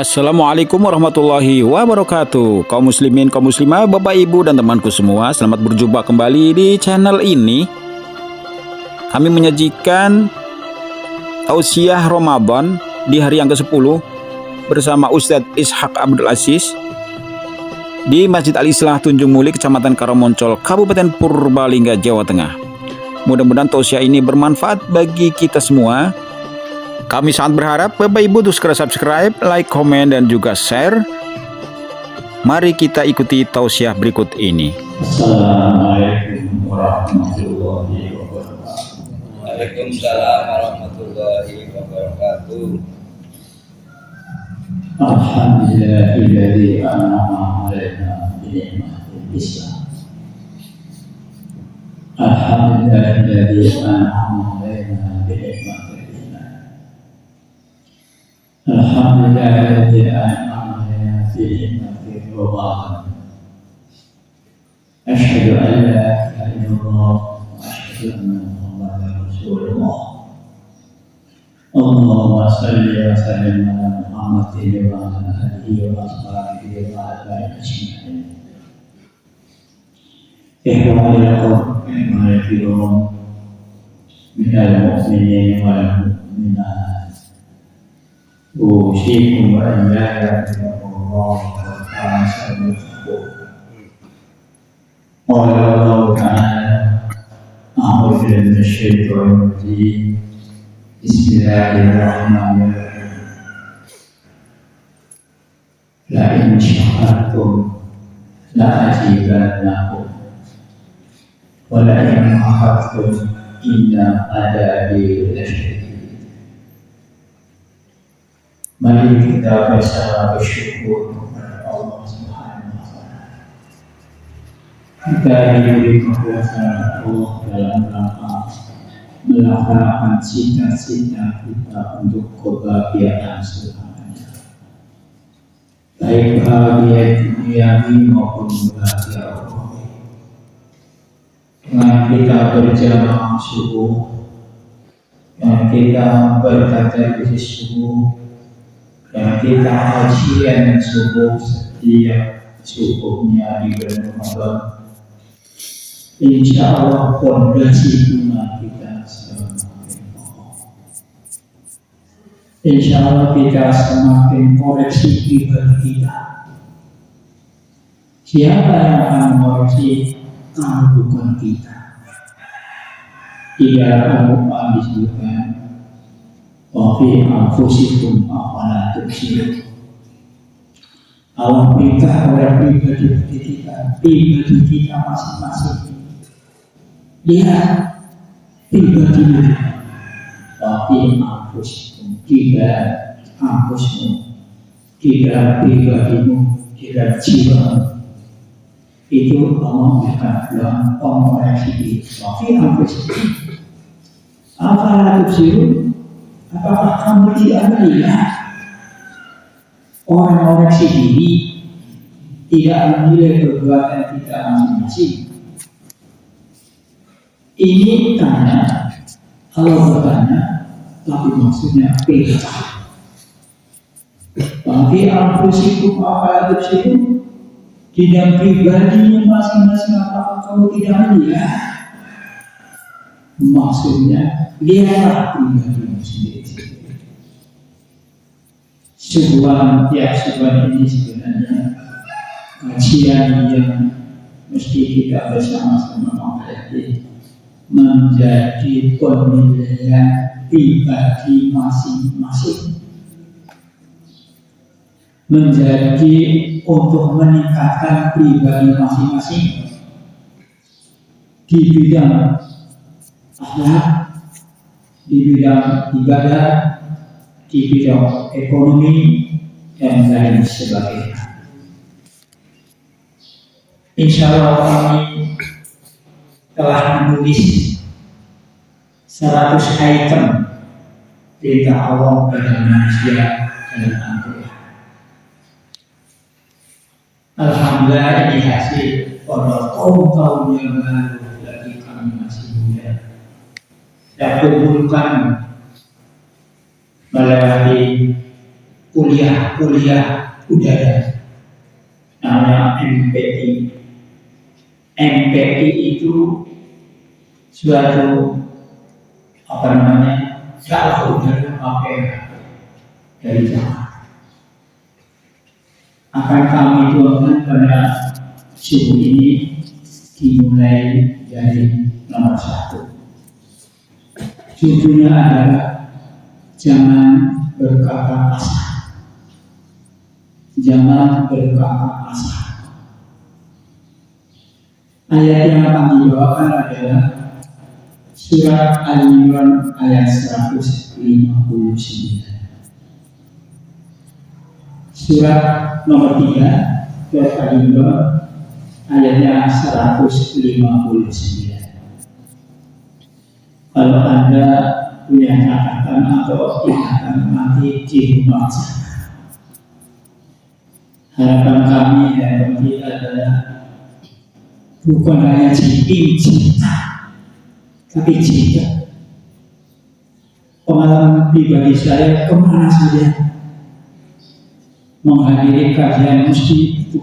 Assalamualaikum warahmatullahi wabarakatuh. Kaum muslimin, kaum muslimah, bapak ibu dan temanku semua, selamat berjumpa kembali di channel ini. Kami menyajikan tausiah Ramadan di hari yang ke-10 bersama Ustadz Ishaq Abdul Aziz di Masjid Al-Islah Tunjung Muli, Kecamatan Karangmoncol, Kabupaten Purbalingga, Jawa Tengah. Mudah-mudahan tausiah ini bermanfaat bagi kita semua. Kami sangat berharap Bapak Ibu untuk segera subscribe, like, komen, dan juga share. Mari kita ikuti tausiah berikut ini. Assalamualaikum warahmatullahi wabarakatuh. Waalaikumsalam warahmatullahi wabarakatuh. Alhamdulillahilladzi an'ama 'alaina bi ni'matil Islam. Alhamdulillahilladzi an'ama 'alaina bi ni'matil Iman. Alhamdulillahilladzi an'ama 'alaina bi ni'matil Ramadan. Asyhadu an la ilaha illallah wa asyhadu anna Muhammadar Rasulullah. Allahumma salli wa sallim ala Muhammadin wa ala alihi wa ashabihi wa ala ajma'in. Ikhwani al-kiram minal mu'minin wal mu'minat. Usikum wa iyaya billahi ta'ala sabbihu. Qala Allah ta'ala a'udzu billahi minasyaitonir rajim. Bismillahirrahmanirrahim. La in syakartum la azidannakum wa la in kafartum inna adabi lasyadid. Mari kita bersama bersyukur kepada Allah Subhanahu wa Ta'ala. Kita diberi kekuasaan Allah dalam rangka melaksanakan cita-cita kita untuk kebahagiaan selamanya, baik bahagia duniawi maupun bahagia rohani. Dengan kita berjamaah subuh, dengan kita bertadarus subuh, dengan kita kajian subuh setiap subuhnya di bulan Ramadan, insya Allah fondasi iman kita semakin kokoh. Insya Allah kita semakin koreksi pribadi kita. Siapa yang akan mengoreksi kalau bukan kita? Di dalam Al-Quran disebutkan, wa fi anfusikum afala tubsirun. Allah perintah kepada pribadi kita masing-masing. Lihat pribadi kita, tapi mampusmu, tidak mampusmu, tidak pribadimu, tidak jiwamu. Itu Allah memberikan peluang mengoreksi diri. Tapi mampusmu. Apa itu? Apakah kamu tidak melihat orang mengoreksi diri tidak menilai perbuatan kita masing-masing? Ini tanya, kalau bertanya, tapi maksudnya beda. Bagi anfusikum apa itu? Di dalam pribadinya masing-masing apakah kamu tidak melihat? Maksudnya, lihatlah pribadimu sendiri. Sebuah ini sebenarnya kajian yang mesti kita bersama-sama mempelajari, menjadi penilaian pribadi masing-masing, menjadi untuk meningkatkan pribadi masing-masing di bidang akhlak, di bidang ibadah, di bidang ekonomi, dan lain sebagainya. Insya Allah kami telah menulis 100 item perintah Allah kepada manusia dalam Al-Quran. Alhamdulillah ini hasil pada kaum yang lalu lagi kami masih muda. Dan kumpulkan melewati kuliah udara namanya MPI. MPI itu suatu salah udara APH dari Jakarta. Akan kami tuangkan pada subuh ini dimulai dari nomor 1. Judulnya adalah jangan berkata kasar. Jangan berkata kasar. Ayat yang kami bawakan adalah surat Al-Imran ayat 159. Surat nomor 3 surat Al-Imran ayatnya 159. Kalau Anda punya catatan atau ingatan nanti di rumah saja. Harapan kami adalah bukan hanya cinta, tapi cinta. Pengalaman pribadi saya kemana saja menghadiri kajian mesti itu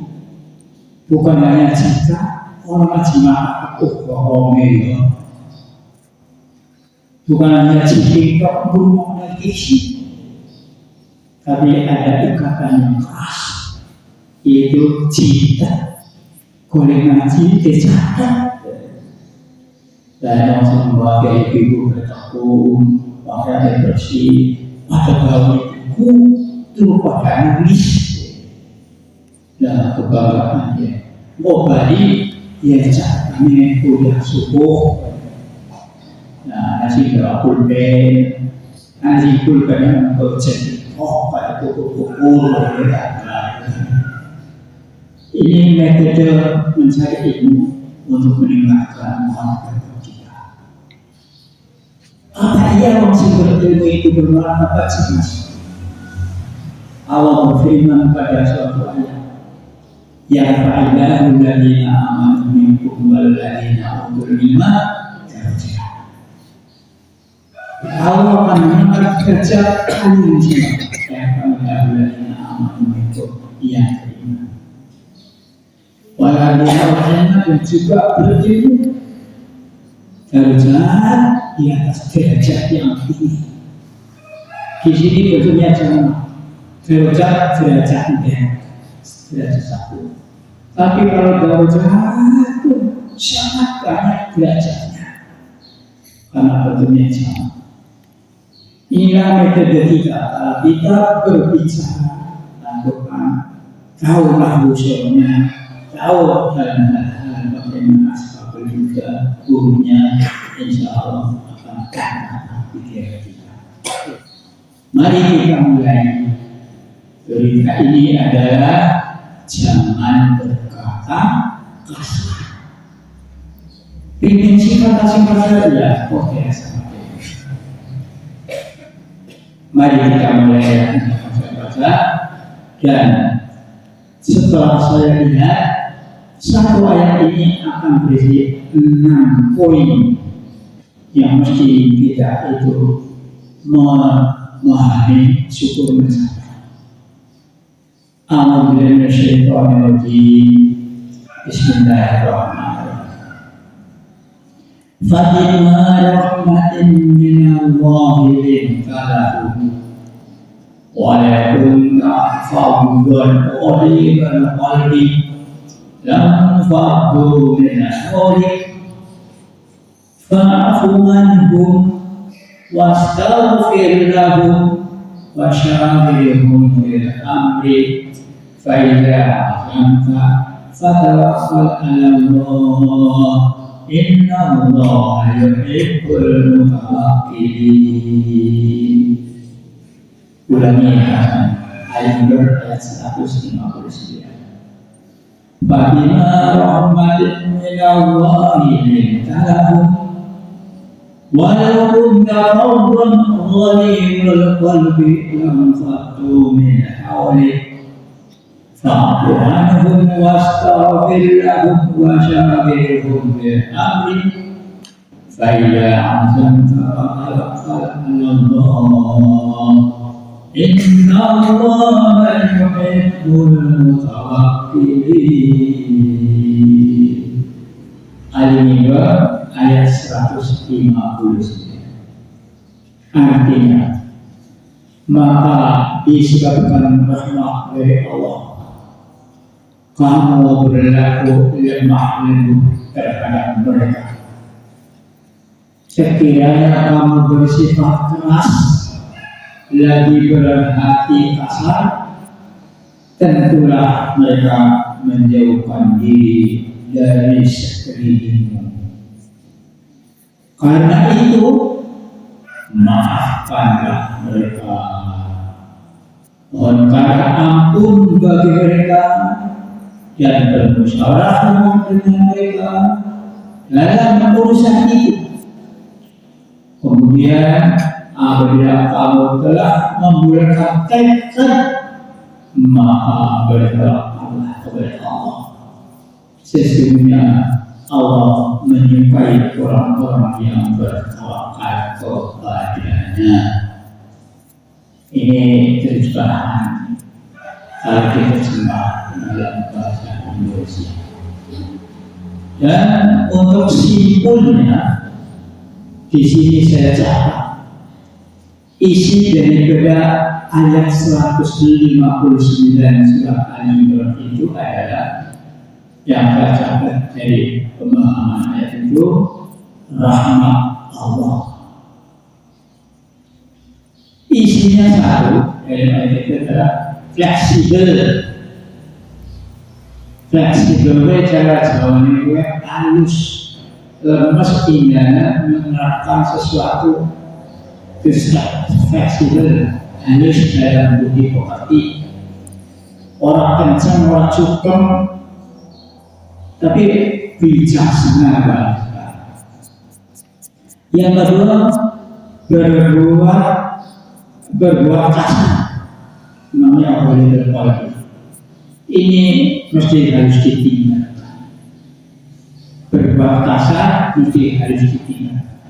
bukan hanya cinta, orang cuma aku Romeo, bukan hanya cinta burung kisi, tapi ada ikatan yang keras, yaitu cinta. Boleh ngaji kecatat dan langsung membawa dari ibu bertakun pakai air bersih pada bau ibuku turun pada nulis dan kebanggaan dia mau balik ya kami kuliah subuh nah nasi pulpen yang berjadi pada pukul ini metode mencari ilmu untuk meningkatkan kemampuan kita. Apa iya maksud berilmu itu bermanfaat sih? Allah berfirman pada suatu ayat, ya fa'ilahul ladina amanu minkum wal ladina utul ilma darajat. Allah akan mengangkat derajat kalian semua. Ya fa'ilahul ladina amanu minkum yang beriman. Walau dia dan juga berilmu derajat di atas derajat yang tinggi. Di sini bentuknya jangan derajat satu. Tapi kalau derajat itu sangat banyak derajatnya karena bentuknya sama. Inilah metode kita berbicara lakukan tahulah usulnya. Tahu dalam hal bagaimana sebab juga gurunya insya Allah akan kata pikiran kita. Mari kita mulai. Berita ini adalah jangan berkata kasar. Ingin singkat saja, oke sama. Mari kita mulai baca dan setelah saya lihat satu ayat ini akan berisi 6 poin yang mesti kita itu memahami syukur mencapai. A'udzubillahi Bismillahirrahmanirrahim. Fabima rahmatin minallahi lintalahu walaupun fadlan qalibal qalbi lam fadlu min asholik fa'fu anhum wastaghfir lahum wasyawirhum bil amri fa idza azamta fatawakkal 'ala Allah innallaha yuhibbul mutawakkilin. Ulangi Al-Imran ayat 159. Fabima rahmatin minallahi lintalahum walau kunta faddan ghalibal qalbi lam faddu min hawlik fa'fu anhum wastaghfir lahum wa syawirhum bil amri fa idza azamta fatawakkal 'ala Allah Inna Allah yuhibbul mutawakkilin. Al-Imran ayat 159. Artinya, maka disebabkan rahmat dari Allah, kamu berlaku lemah lembut terhadap mereka. Sekiranya kamu bersifat keras, lagi berhati kasar, tentulah mereka menjauhkan diri dari sekelilingmu. Karena itu, maafkanlah mereka. Mohonkanlah ampun bagi mereka dan bermusyawarah dengan mereka dalam urusan itu. Kemudian apabila kamu telah membulatkan tekad, maka berdoalah kepada Allah. Sesungguhnya Allah menyukai orang-orang yang bertawakal kepadanya. Ini terjemahan kalau kita terjemah dalam bahasa Indonesia. Dan untuk simpulnya, di sini saya catat isi daripada ayat 159 surat Al-Imran itu adalah yang saya catat dari pemahaman ayat itu, rahmat Allah. Isinya satu dari ayat itu adalah fleksibel. Fleksibel cara Jawa itu halus, lemes, indah, menerapkan sesuatu fleksibel, halus dalam budi pekerti. Orang kencang, orang cukup, tapi bijaksana banget. Yang kedua, berbuat kasar, namanya boleh berpolitik. Ini mesti harus ditinggalkan. Berbuat kasar mesti harus ditinggalkan.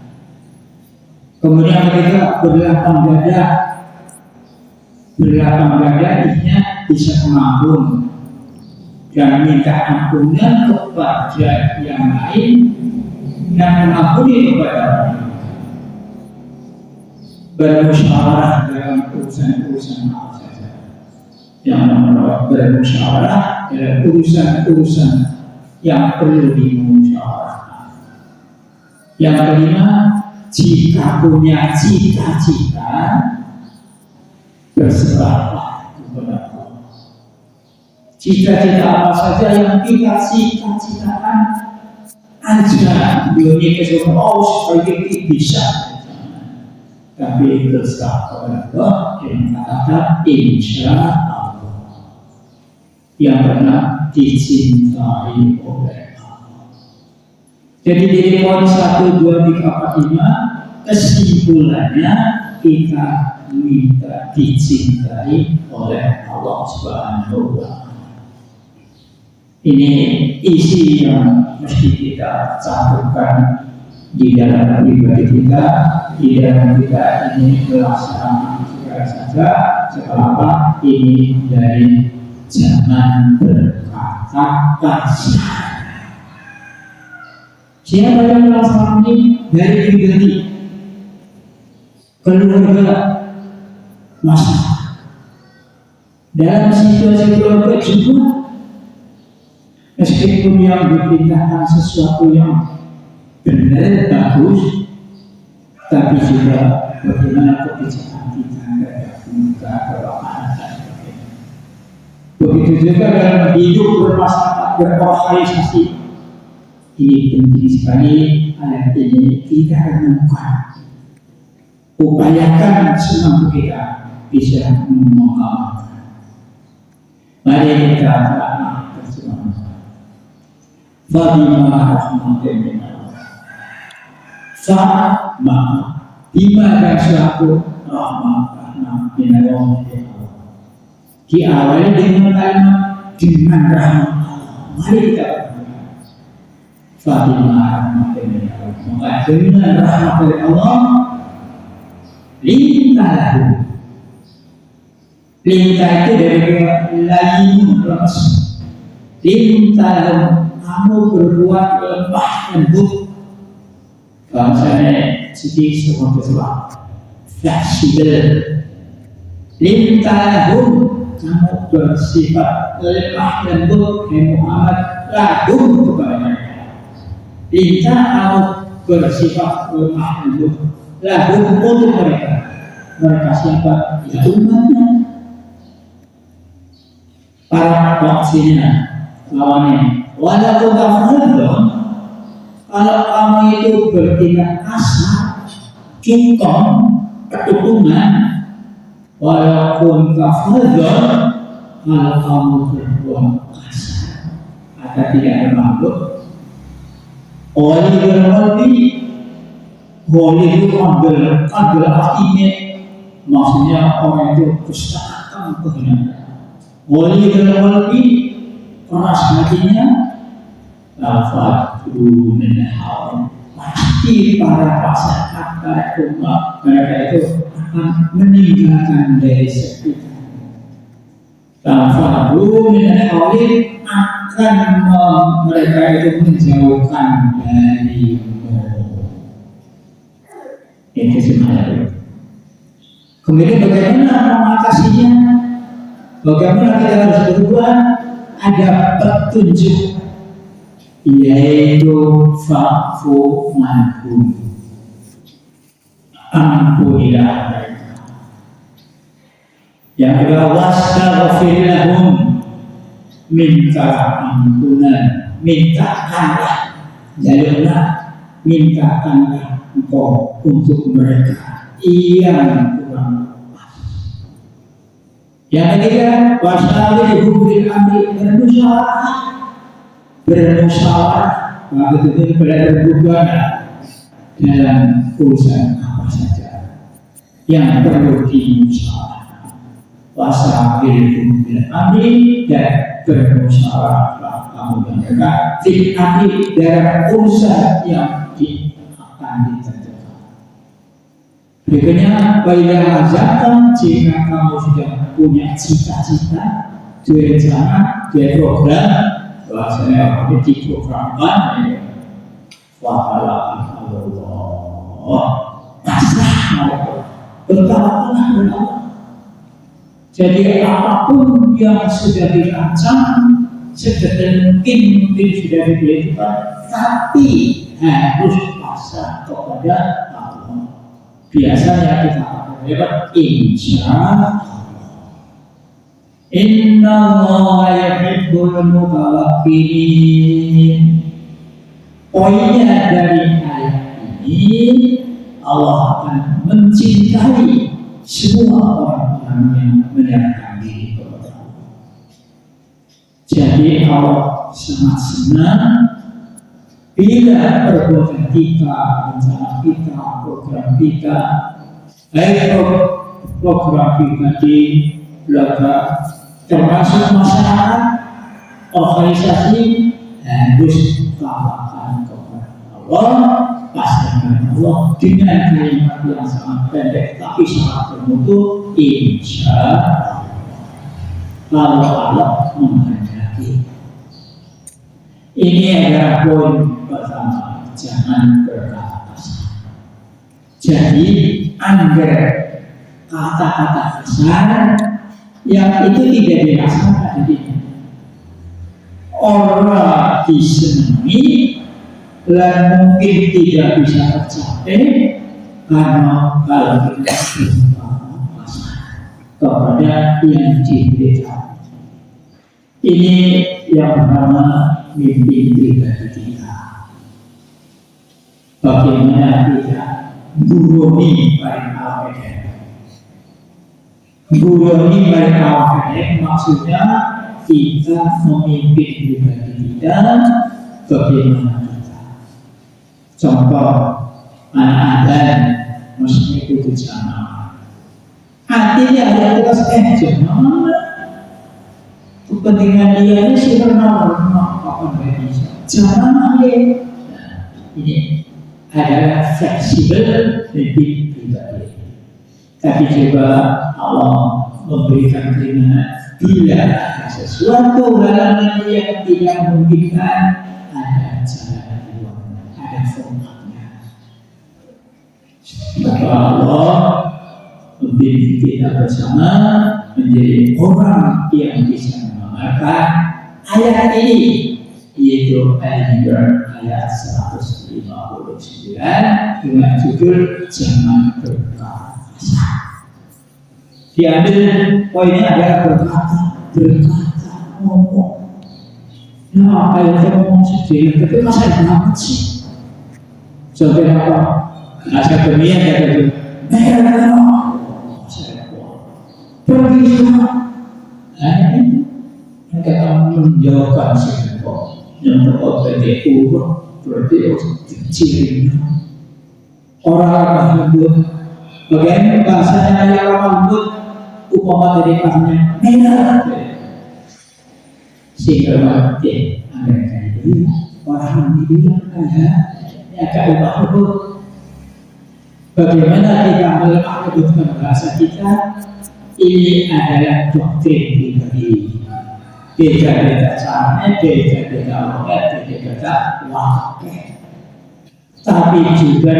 Kemudian ketiga, berlapang dada. Berlapang dada isinya bisa mengampun dan minta ampunan kepada yang lain dan mengampuni kepada orang lain. Bermusyawarah dalam urusan-urusan apa saja. Yang nomor bermusyawarah dalam urusan-urusan yang perlu dimusyawarahkan. Yang kelima, jika punya cita-cita, berserahlah kepada Allah. Cita-cita apa saja yang kita cita-citakan, aja dunia kesukaan supaya kita bisa. Tapi berserah kepada Allah dengan kata insya Allah yang pernah dicintai oleh Allah. Jadi dari poin 1, 2, 3, 4, 5 kesimpulannya kita minta dicintai oleh Allah Subhanahu wa Ta'ala. Ini isi yang mesti kita cantumkan di dalam pribadi kita, di dalam kita ini melaksanakan segala saja selama ini dari jangan berkata kasar. Siapa yang melaksanakan ini dari pribadi, keluarga, masyarakat, dalam situasi keluarga juga, meskipun yang diperintahkan sesuatu yang benar bagus, tapi juga bagaimana kebijakan kita terhadap muka kerohanian dan sebagainya. Begitu juga dalam hidup bermasyarakat, berorganisasi. Ini penting sekali ayat ini kita renungkan. Upayakan semampu kita bisa mengamalkan. Mari kita doa bersama. Fabima rahmatin min Allah. Sama bima dan suatu rahmat min Allah. Diawali dengan kalimat dengan rahmat Allah. Mari kita berdoa. Fabima rahmatin min Allah. Maka dengan rahmat dari Allah, limpahlah Lintah itu dari lain lemes. Lintah kamu berbuat lemah lembut. Bahasanya sedih semua kesuat. Fleksibel. Lintahum kamu bersifat lemah lembut. Muhammad lahum kepada mereka. Lintah kamu bersifat lemah lembut. Lahum untuk mereka. Mereka siapa? Ya umatnya. Para waksinya lawannya. Walaupun kafirun, kalau kamu itu bertindak kasar, cungkong, ketukungan, walaupun kafirun, kalau kamu berbuat kasar, ada tidak ada makhluk. Oleh berarti, boleh itu ambil artinya, maksudnya orang itu pustakakan kehinaan. Boleh berarti keras hatinya, lafadhu minhal. Pasti para masyarakat, para umat mereka itu akan meninggalkan dari sekitar. Lafadhu minhal akan mereka itu menjauhkan darimu. Itu sebenarnya. Kemudian bagaimana mengatasinya? Bagaimana kita harus berbuat? Ada petunjuk, yaitu fa'fu manhum, ampunilah mereka. Yang kedua, wastaghfir lahum, minta ampunan, mintakanlah, jalurlah, mintakanlah engkau untuk mereka yang kurang. Yang ketiga, wasyawirhum fil amri, bermusyawarah, betul-betul berbuat dalam urusan apa saja yang perlu dimusyawarahkan. Wasyawirhum fil amri, dan bermusyawarah kamu dan mereka fil amri, dalam urusan yang akan ditentukan. Berikutnya, bila azam, jika kamu sudah punya cita-cita, rencana, program, bahasanya diprogramkan, wahala Allah, pasrah mereka, bertawakallah kepada Allah. Jadi apapun yang sudah dirancang, sedemikian mungkin sudah diberikan, tapi harus pasrah kepada Allah. Biasanya kita akan lewat insya. Inna Allah yuhibbul mutawakkilin. Poinnya dari ayat ini, Allah akan mencintai semua orang-orang yang menyerahkan diri kepada Allah. Jadi Allah sangat senang bila perbuatan kita, rencana kita, program kita, program kita di lembaga termasuk masyarakat, organisasi, harus tawakan kepada Allah, pastikan Allah dengan kalimat yang sangat pendek tapi sangat bermutu, insya Allah. Kalau Allah menghendaki. Ini adalah poin pertama, jangan berkata kasar. Jadi, agar kata-kata kasar yang itu tidak dirasakan di orang disenangi dan mungkin tidak bisa tercapai karena kalau kita berkata kasar kepada yang diberikan. Ini yang pertama, mimpi pribadi kita. Bagaimana kita guruni paling awal. Guruni paling awal maksudnya kita memimpin pribadi kita. Bagaimana kita? Contoh, anak adan mesti itu jamaah. Artinya ada tugas jamaah. Kepentingan dia ini sih karena apa bisa. Jangan ini adalah fleksibel lebih pribadi. Tapi juga Allah memberikan keringanan bila ada sesuatu halangan yang tidak memungkinkan, ada jalan keluar, ada formatnya. Semoga Allah membimbing kita bersama menjadi orang yang bisa mengamalkan ayat ini, yaitu Al-Imran ayat 159 dengan judul Jangan berkata. Diambil poinnya adalah berkata ngomong. Nah, apa yang saya ngomong sendiri, tapi masa banget sih? Sampai apa? Akademia kata itu, pergi semua. Nah ini mereka menjauhkan siapa yang berarti berarti kecil. Orang lembut, bagaimana bahasanya yang orang lembut, upama dari bahasanya merah. Sehingga mati mereka itu orang itu yang agak lembut. Bagaimana kita melembutkan bahasa kita? Ini adalah doktrin pribadi. Beda-beda caranya, beda-beda orangnya, beda-beda waktu. Tapi juga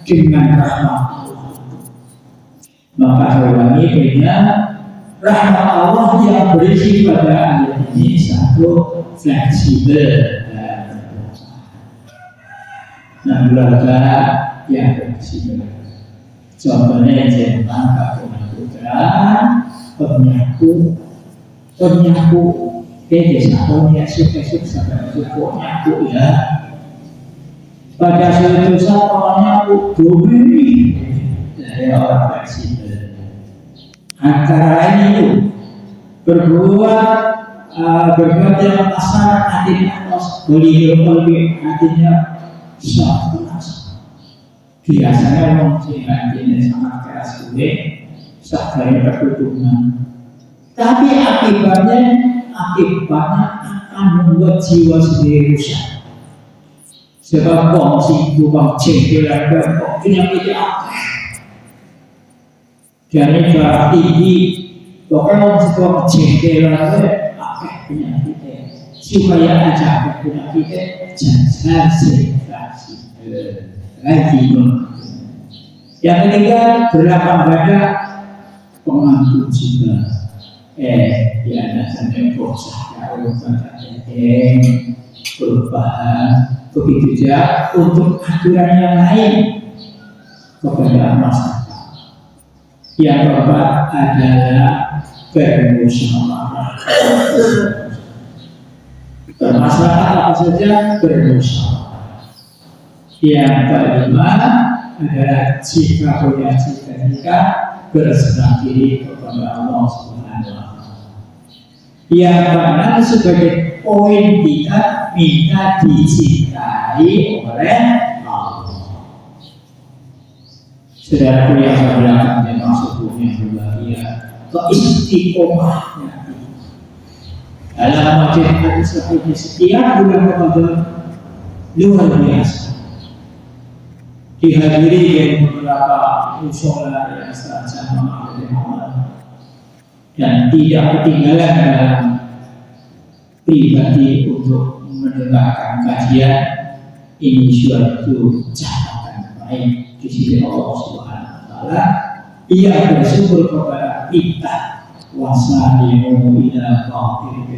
dengan rahmat Allah. Maka saya ulangi beda rahmat Allah yang berisi pada ayat ini satu fleksibel dan berdosa. Nah, keluarga yang fleksibel. Contohnya jangan pakai putra, penyaku, sahabatnya suka sampai nyaku ya. Pada suatu saat orangnya dominan dari orang fleksibel. Antara lain itu berbuat yang kasar, hatinya beliau lebih hatinya sangat keras. Biasanya orang hatinya sangat keras juga, sakitnya tertutupan. Tapi akibatnya akan membuat jiwa sendiri rusak. Sebab kongsi tukang cengkelan kok penyakit apa? Dari darah tinggi, pokoknya tukang cengkelan apa penyakitnya? Supaya aja penyakitnya jangan sensasi lagi. Yang ketiga berlapang dada, pengampun jiwa. Ya dasarnya bosah kalau kata perubahan. Begitu juga untuk aturan yang lain kepada masyarakat. Yang keempat adalah bermusyawarah. Bermasyarakat apa saja bermusyawarah. Yang kelima adalah jika punya cita-cita berserah diri kepada Allah Subhanahu wa Ta'ala. Yang keenam sebagai poin kita minta dicintai oleh Allah. Saudaraku yang berlakang dan maksudnya berbahagia, keistiqomahnya dalam wajib hadis sahihnya setiap bulan Ramadan luar biasa. Dihadiri dari beberapa musola yang secara malam dan tidak ketinggalan dalam pribadi untuk mendengarkan kajian ini suatu catatan baik di sisi Allah Subhanahu wa Ta'ala. Ia bersyukur kepada kita wasalimu ila qafir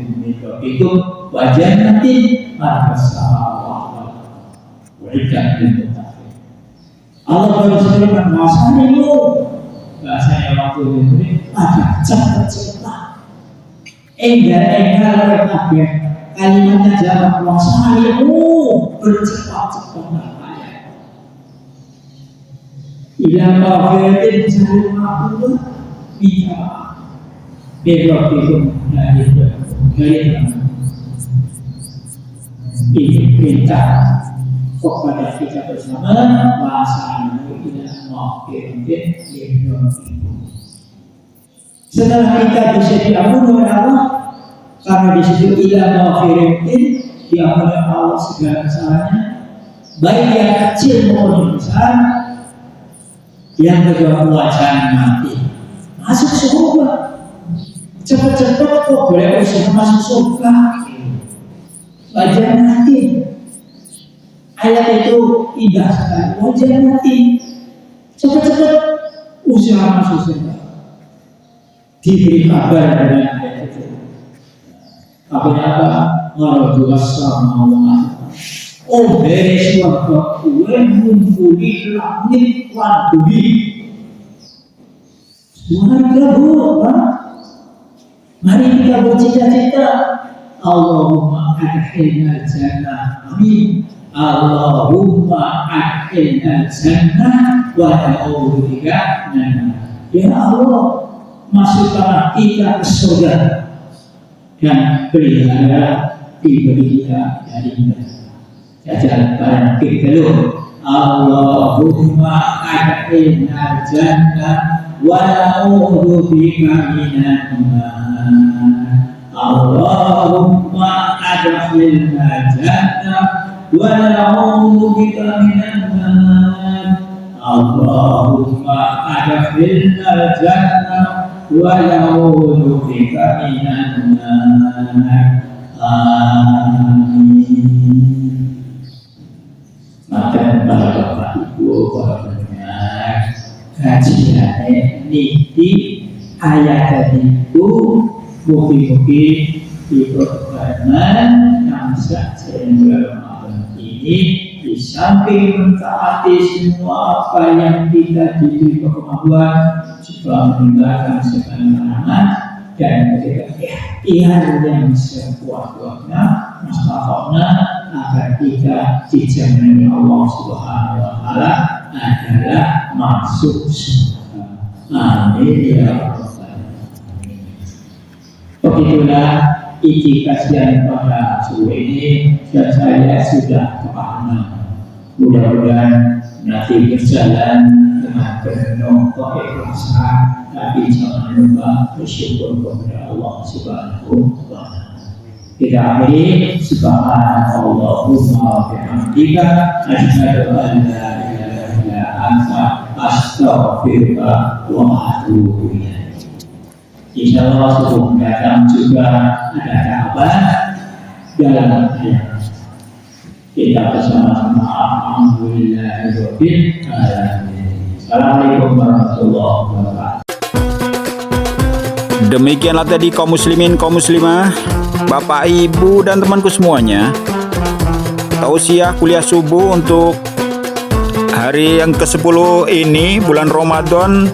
itu wajan nanti marhasallahu wa ikan. Allah berfirman wasalimu, bahasanya waktu itu ada cepat-cepat. Enggal kabeh kalimatnya jamak wasalimu bercepat-cepat ya. Ila qafirin salim maqbul bisa berlaku dari ini perintah kepada kita bersama wasalimu ila qafirin setelah kita bisa diampuni oleh Allah, karena di situ ilah maghfiratin diampuni oleh Allah segala kesalahannya, baik yang kecil maupun yang besar. Yang kedua wajah mati masuk surga. Cepat-cepat kok boleh usaha masuk surga. Wajar nanti. Ayat itu indah sekali. Wajar nanti. Cepat-cepat usaha masuk surga. Diberi kabar dengan ayat itu. Kabarnya apa? Warahmatullahi wabarakatuh. Oh, dari surga kue mumpuni langit lan bumi. Mari kita berdoa. Mari kita bercita-cita. Allahumma adkhilna jannah. Amin. Allahumma adkhilna jannah wa na'udzubika minan nar. Ya Allah, masukkanlah kita ke surga dan pelihara pribadi kita dari neraka. Jajan barang kita dulu. Allahumma adkhilna jannah wa na'udzubika minan nar. Allahumma adkhilna jannah wa na'udzubika minan nar. Allahumma adkhilna jannah wa na'udzubika minan nar. Amin. Maka para bapak ibu, para pendengar, kajian niki ayat itu mugi-mugi diperbanyak nasihat sehingga Ramadan ini di samping mentaati semua apa yang kita diberi kemampuan juga meninggalkan segala larangan dan memberikan ikhtiar yang sekuat-kuatnya mustahaknya agar kita dijamin Allah Subhanahu wa Ta'ala adalah masuk surga. Amin ya Rabbal alamin. Begitulah isi kajian pada sore ini dan saya sudah kepahaman. Mudah-mudahan nanti berjalan dengan penuh keikhlasan, tapi jangan lupa bersyukur kepada Allah Subhanahu wa Ta'ala. Kita akhiri subhanallahumma wa bihamdika asyhadu an la ilaha illa anta astaghfiruka wa atubu ilaik. Insyaallah sebelum datang juga ada kabar dalam ayat. Kita bersama-sama alhamdulillahirabbil alamin. Assalamualaikum warahmatullahi wabarakatuh. Demikianlah tadi kaum muslimin, kaum muslimah, bapak, ibu, dan temanku semuanya, tausiah kuliah subuh untuk hari yang ke-10 ini, bulan Ramadan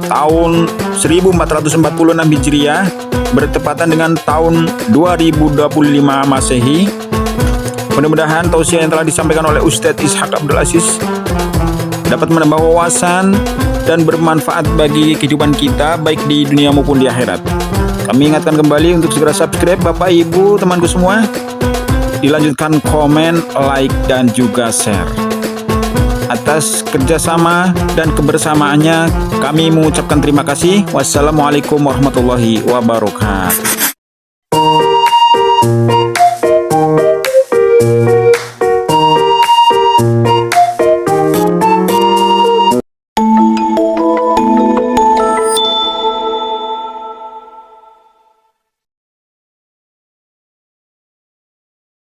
tahun 1446 Hijriah, bertepatan dengan tahun 2025 Masehi. Mudah-mudahan tausiah yang telah disampaikan oleh Ustadz Ishaq Abdul Aziz dapat menambah wawasan dan bermanfaat bagi kehidupan kita baik di dunia maupun di akhirat. Kami ingatkan kembali untuk segera subscribe bapak, ibu, temanku semua. Dilanjutkan komen, like, dan juga share. Atas kerjasama dan kebersamaannya kami mengucapkan terima kasih. Wassalamualaikum warahmatullahi wabarakatuh.